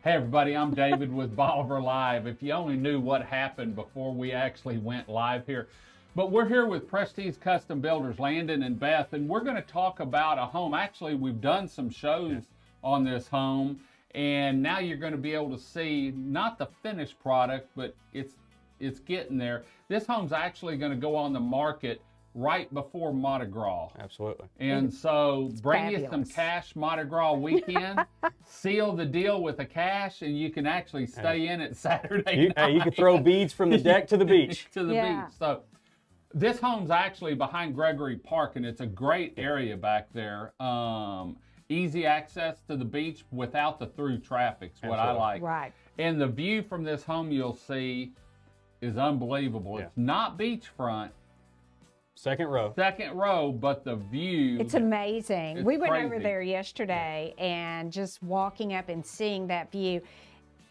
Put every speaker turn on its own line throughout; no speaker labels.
Hey everybody, I'm David with Bolivar Live. If you only knew what happened before we actually went live here. But we're here with Prestige Custom Builders, Landon and Beth, and we're going to talk about a home. Actually, we've done some shows on this home, and now you're going to be able to see not the finished product, but it's getting there. This home's actually going to go on the market right before Mardi Gras.
Absolutely.
And so bring you some
fabulous.
cash Mardi Gras weekend, seal the deal with the cash, and you can actually stay in it Saturday night.
You can throw beads from the deck to the beach.
To the beach. So this home's actually behind Gregory Park, and it's a great area back there. Easy access to the beach without the through traffic's what I like.
Right.
And the view from this home you'll see is unbelievable.
Yeah.
It's not beachfront.
Second row.
Second row, but the view.
It's amazing.
It's
We went over
crazy.
there yesterday and just walking up and seeing that view.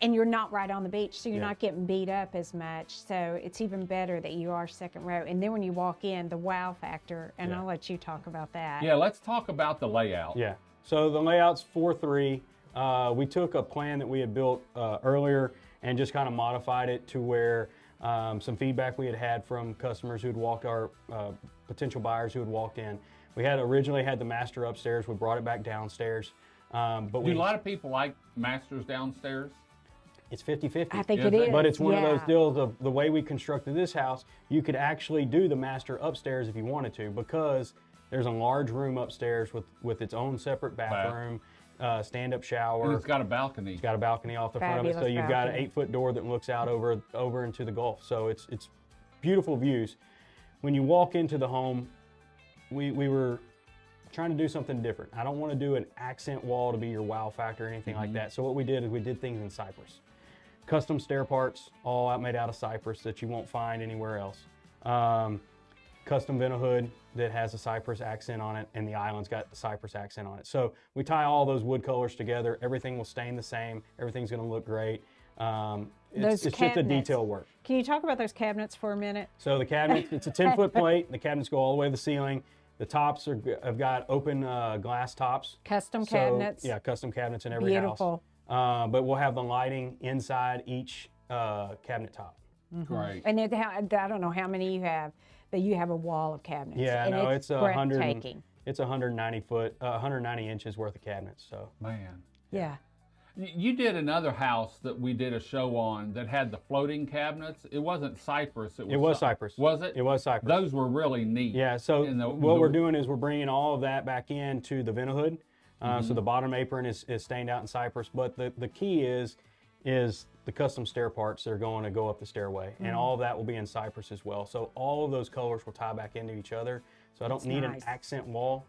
And you're not right on the beach, so you're not getting beat up as much. So it's even better that you are second row. And then when you walk in, the wow factor, and I'll let you talk about that.
Yeah, let's talk about the layout.
Yeah. So the layout's 4-3. We took a plan that we had built earlier and just kind of modified it to where some feedback we had from customers who had walked, our potential buyers who had walked in. We had originally had the master upstairs. We brought it back downstairs. But
Do a lot of people like masters downstairs?
It's 50-50.
I think
Is
it
it?
is.
But it's one of those
Yeah.
deals of the way we constructed this house, you could actually do the master upstairs if you wanted to, because there's a large room upstairs with its own separate bathroom, stand-up shower.
And it's got a balcony.
It's got a balcony off the front of it, so
Fabulous
you've got an
balcony.
8-foot door that looks out over into the Gulf. So it's beautiful views. When you walk into the home, we were trying to do something different. I don't want to do an accent wall to be your wow factor or anything like that. So what we did is we did things in cypress. Custom stair parts, all made out of cypress that you won't find anywhere else. Custom vent hood that has a cypress accent on it, and the island's got the cypress accent on it. So we tie all those wood colors together. Everything will stain the same. Everything's going to look great. It's just the detail work.
Can you talk about those cabinets for a minute?
So the cabinet, it's a 10-foot plate. The cabinets go all the way to the ceiling. The tops have got open glass tops.
Custom
So,
cabinets.
yeah, custom cabinets in every
Beautiful.
house. But we'll have the lighting inside each cabinet top.
Great.
And I don't know how many you have, but you have a wall of cabinets.
Yeah,
and
no, it's 100.
breathtaking.
It's 190 inches worth of cabinets. So
Man.
Yeah.
You did another house that we did a show on that had the floating cabinets. It wasn't cypress.
it was cypress.
Was it?
It was cypress.
Those were really neat.
Yeah. So
And
what we're doing is we're bringing all of that back into the vent hood. So the bottom apron is stained out in cypress. But the key is the custom stair parts that are going to go up the stairway, and all of that will be in cypress as well. So all of those colors will tie back into each other. So I don't need
nice.
an accent wall.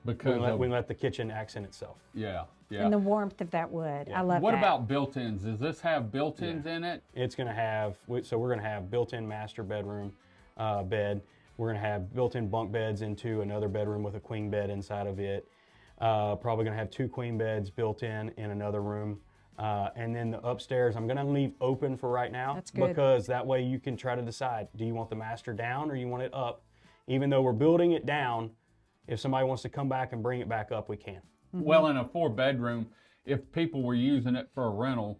Because
We let the kitchen accent itself.
yeah.
And the warmth of that wood. I love
What
that.
about built-ins? Does this have built-ins in it?
It's going to have, so we're going to have built-in master bedroom bed. We're going to have built-in bunk beds into another bedroom with a queen bed inside of it. Probably going to have 2 queen beds built in another room. And then the upstairs, I'm going to leave open for right now.
That's good.
Because that way you can try to decide, do you want the master down or you want it up? Even though we're building it down, if somebody wants to come back and bring it back up, we can.
Well, in a 4-bedroom, if people were using it for a rental,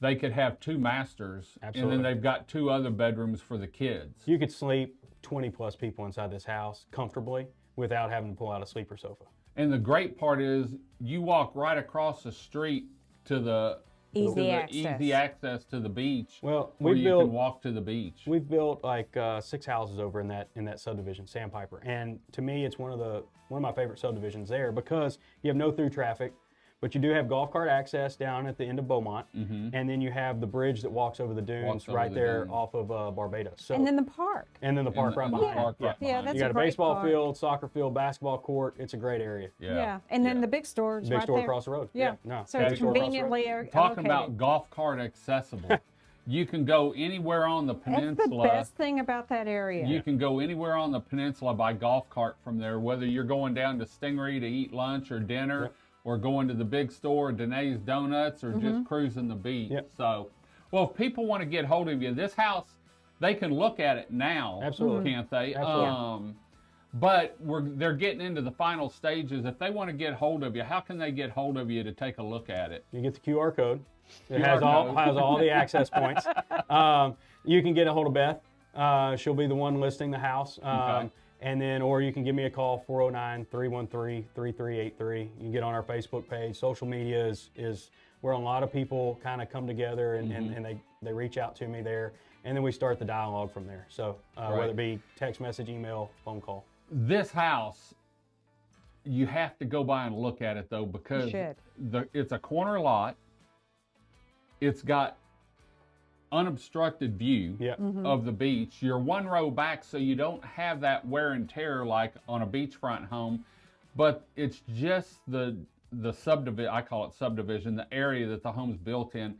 they could have 2 masters.
Absolutely.
And then they've got 2 other bedrooms for the kids.
You could sleep 20 plus people inside this house comfortably without having to pull out a sleeper sofa.
And the great part is you walk right across the street to the
Easy access.
easy access to the beach.
Well,
where
we
you
built
can walk to the beach.
We've built like 6 houses over in that subdivision, Sandpiper, and to me, it's one of my favorite subdivisions there because you have no through traffic, but you do have golf cart access down at the end of Beaumont, and then you have the bridge that walks over the dunes
over
right
the
there
dunes.
off of Barbados. So,
And then the park.
and then the park right
and the
behind.
park
it.
right
Yeah.
Yeah,
behind.
that's
You got a
great
baseball
park.
field, soccer field, basketball court. It's a great area.
Yeah. And then the big store's
Big
right
store
there.
across the road.
Yeah.
No.
So
big
it's
store across the road.
conveniently
Talking
located.
about golf cart accessible. You can go anywhere on the
That's
peninsula.
the best thing about that area.
You can go anywhere on the peninsula by golf cart from there, whether you're going down to Stingery to eat lunch or dinner,
Yep.
or going to the big store, Danae's Donuts, or just cruising the beach.
Yep.
So, well, if people want to get hold of you, this house, they can look at it now,
Absolutely.
can't they?
Absolutely.
but they're getting into the final stages. If they want to get hold of you, how can they get hold of you to take a look at it?
You get the QR code. It
QR
has all the access points. You can get a hold of Beth. She'll be the one listing the house.
Okay.
And then, or you can give me a call, 409-313-3383. You can get on our Facebook page. Social media is where a lot of people kind of come together and they reach out to me there. And then we start the dialogue from there. So whether it be text message, email, phone call.
This house, you have to go by and look at it though, because it's a corner lot. It's got unobstructed view of the beach. You're one row back, so you don't have that wear and tear like on a beachfront home, but it's just the subdivision, I call it subdivision, the area that the home's built in.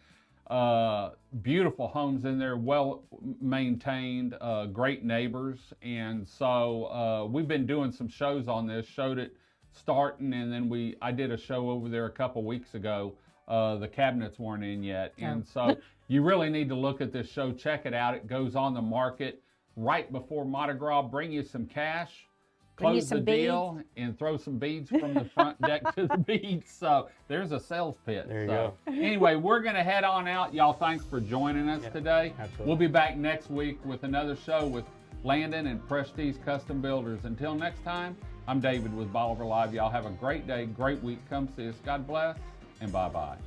Beautiful homes in there, well maintained, great neighbors. And so we've been doing some shows on this, showed it starting, and then I did a show over there a couple weeks ago. The cabinets weren't in yet. And so you really need to look at this show, check it out. It goes on the market right before Mardi Gras. Bring you some cash, close the deal, and throw some beads from the front deck to the beach. So there's a sales pitch.
There you go.
Anyway, we're going to head on out. Y'all, thanks for joining us today.
Absolutely.
We'll be back next week with another show with Landon and Prestige Custom Builders. Until next time, I'm David with Bolivar Live. Y'all have a great day, great week. Come see us. God bless, and bye-bye.